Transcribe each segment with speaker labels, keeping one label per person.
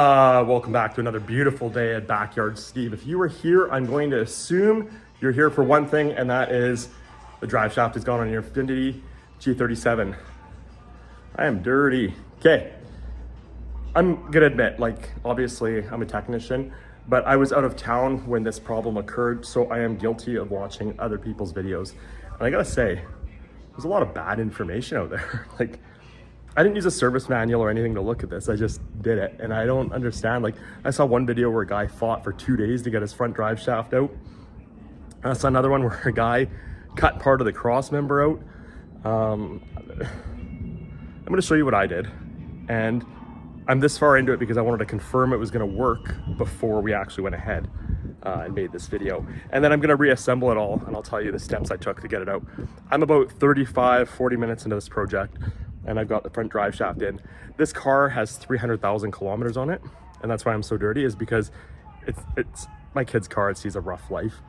Speaker 1: Welcome back to another beautiful day at Backyard Steve. If you were here, I'm going to assume you're here for one thing, and that is the drive shaft is gone on your Infiniti G37. I am dirty. Okay, I'm gonna admit, like, obviously I'm a technician, but I was out of town when this problem occurred, so I am guilty of watching other people's videos. And I gotta say, there's a lot of bad information out there. Like, I didn't use a service manual or anything to look at this. I just did it, and I don't understand. Like, I saw one video where a guy fought for 2 days to get his front drive shaft out. I saw another one where a guy cut part of the cross member out. I'm gonna show you what I did, and I'm this far into it because I wanted to confirm it was gonna work before we actually went ahead and made this video. And then I'm gonna reassemble it all, and I'll tell you the steps I took to get it out. I'm about 40 minutes into this project, and I've got the front drive shaft in. This car has 300,000 kilometers on it, and that's why I'm so dirty, is because it's my kid's car. It sees a rough life.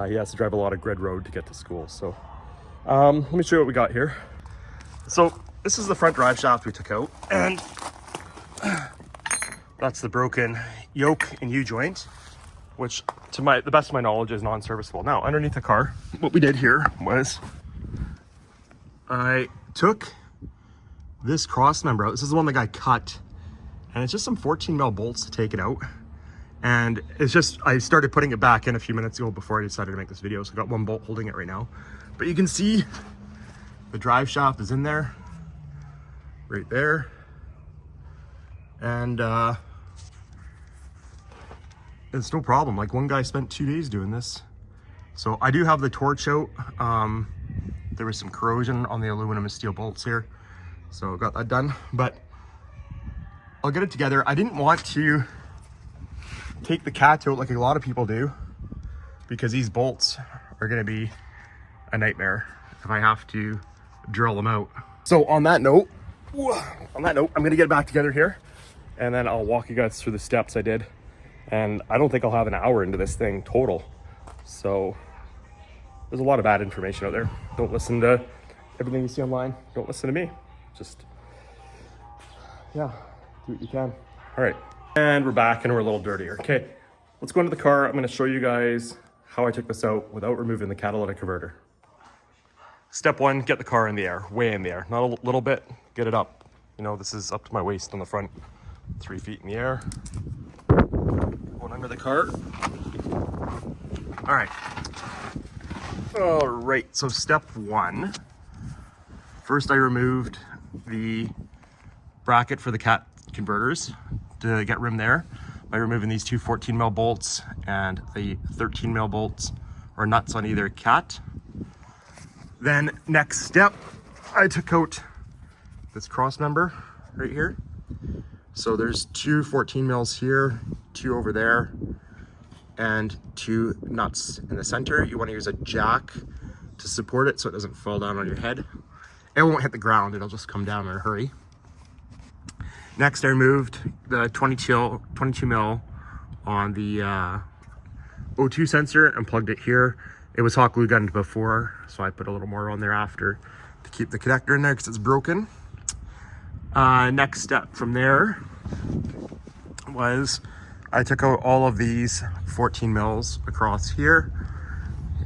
Speaker 1: He has to drive a lot of grid road to get to school. So let me show you what we got here. So this is the front drive shaft we took out, and that's the broken yoke and U-joint, which to the best of my knowledge is non-serviceable. Now, underneath the car, what we did here was I took this cross member out. This is the one the guy cut, and it's just some 14 mil bolts to take it out. And it's just, I started putting it back in a few minutes ago before I decided to make this video, so I got one bolt holding it right now. But you can see the drive shaft is in there, right there. And it's no problem. Like, one guy spent 2 days doing this. So I do have the torch out. There was some corrosion on the aluminum and steel bolts here, so I got that done. But I'll get it together. I didn't want to take the cat out like a lot of people do, because these bolts are going to be a nightmare if I have to drill them out. So on that note, I'm going to get it back together here, and then I'll walk you guys through the steps I did. And I don't think I'll have an hour into this thing total. So there's a lot of bad information out there. Don't listen to everything you see online. Don't listen to me. Just, yeah, do what you can. All right, and we're back, and we're a little dirtier. Okay, let's go into the car. I'm gonna show you guys how I took this out without removing the catalytic converter. Step one, get the car in the air, way in the air. Not a little bit, get it up. You know, this is up to my waist on the front, 3 feet in the air. Going under the car. All right, so step one. First, I removed the bracket for the cat converters to get room there by removing these two 14 mil bolts and the 13 mil bolts or nuts on either cat. Then next step, I took out this cross member right here. So there's two 14 mils here, two over there, and two nuts in the center. You want to use a jack to support it so it doesn't fall down on your head. It won't hit the ground, it'll just come down in a hurry. Next, I removed the 22 mil on the O2 sensor and plugged it here. It was hot glue gunned before, so I put a little more on there after to keep the connector in there because it's broken. Next step from there was I took out all of these 14 mils across here,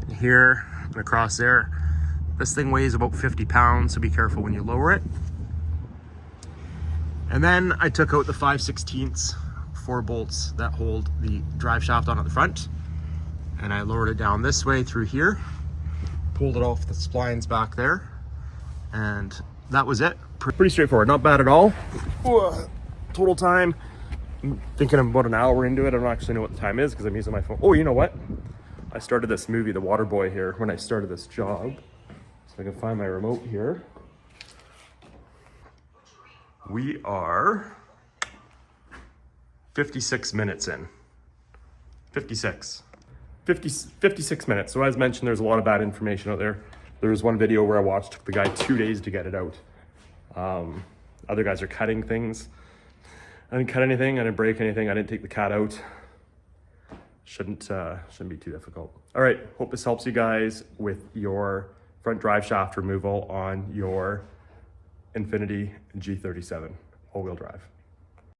Speaker 1: and across there. This thing weighs about 50 pounds, so be careful when you lower it. And then I took out the 5/16 4 bolts that hold the drive shaft on at the front, and I lowered it down this way through here, pulled it off the splines back there, and that was it. Pretty straightforward, not bad at all. Total time, I'm thinking I'm about an hour into it. I don't actually know what the time is because I'm using my phone. Oh, you know what? I started this movie, The Waterboy, here when I started this job. So I can find my remote here. We are 56 minutes in. 56 minutes. So as mentioned, there's a lot of bad information out there. There was one video where I watched, took the guy 2 days to get it out. Other guys are cutting things. I didn't cut anything, I didn't break anything, I didn't take the cat out. Shouldn't be too difficult. All right, hope this helps you guys with your front drive shaft removal on your Infiniti G37 all-wheel drive.